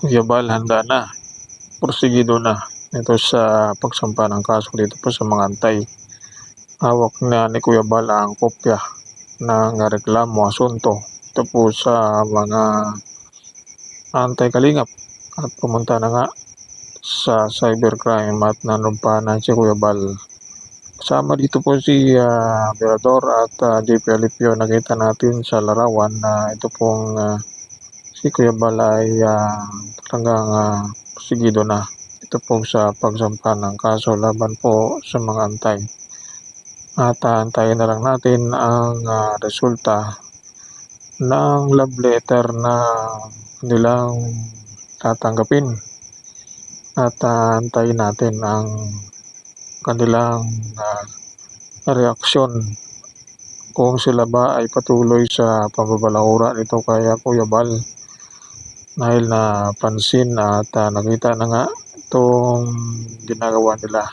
Yabal handa na, porsigido na ito sa pagsampa ng kaso dito po sa mga antay. Hawak na ni Kuya Bal ang kopya ng reklamo asunto ito po sa mga antay kalingap at pumunta na nga sa cybercrime at nanumpanan si Kuya Bal. Kasama dito po si Berador at JP Alipio. Nakita natin sa larawan na ito pong si Kuya Bal ay talagang sigido na ito po sa pagsampa ng kaso laban po sa mga antay. At antayin na lang natin ang resulta ng love letter na nilang tatanggapin at antayin natin ang kanilang reaksyon kung sila ba ay patuloy sa pambabalahura nito kay Kuya Bal dahil napansin at nakita na nga itong ginagawa nila.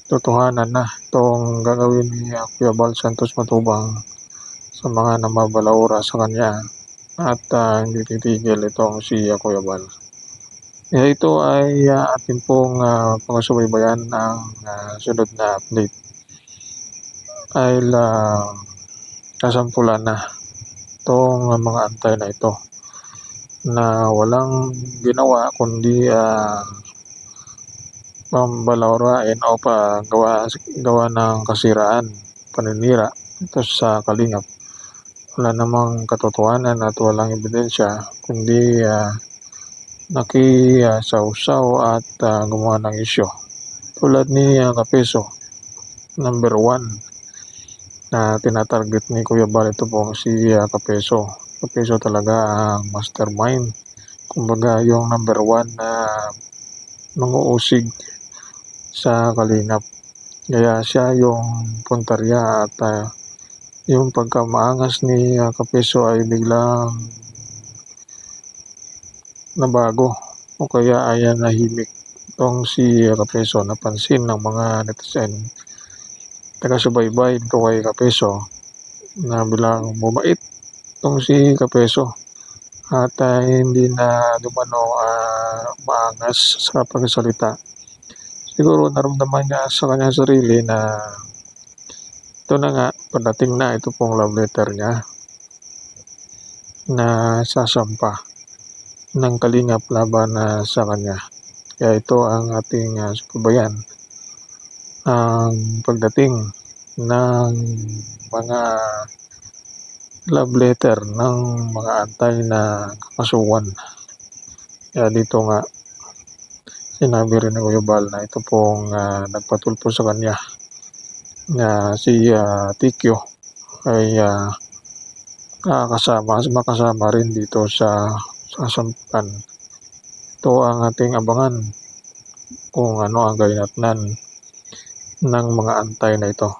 Totohanan na itong gagawin ni Kuya Bal Santos Matubang sa mga namabalaura sa kanya at hindi titigil itong si Kuya Bal. Ito ay atin pong pangsubaybayan ang sunod na update ay kasampulan na itong mga antay na ito na walang ginawa kundi pambalaurain o gawa ng kasiraan, paninira ito sa kalingap. Wala namang katotohanan at walang ebidensya kundi nakisawsaw at gumawa ng isyo. Tulad ni Kapeso, number 1 na tinatarget ni Kuya Bal ito po si Kapeso. Kapeso talaga ang mastermind. Kumbaga yung number 1 na manguusig sa kalingap. Kaya siya yung puntarya at yung pagkamaangas ni Kapeso ay biglang nabago o kaya ay nahimik itong si Kapeso. Napansin ng mga netizen taga-subaybay ito kay Kapeso na bilang bumait itong si Kapeso at hindi na dumano maangas sa pagsalita. Siguro naramdaman niya sa kanyang sarili na ito na nga, padating na ito pong love letter niya na sasampa ng kalingap laban sa kanya. Kaya ito ang ating subaybayan, ang pagdating ng mga love letter ng mga antay na kakasuhan. Kaya dito nga sinabi rin ng Kuya Bal na ito pong nagpatulpo sa kanya na si Tikyo ay makasama rin dito sa sasampan. Ito ang ating abangan kung ano ang gaganapin ng mga antay na ito.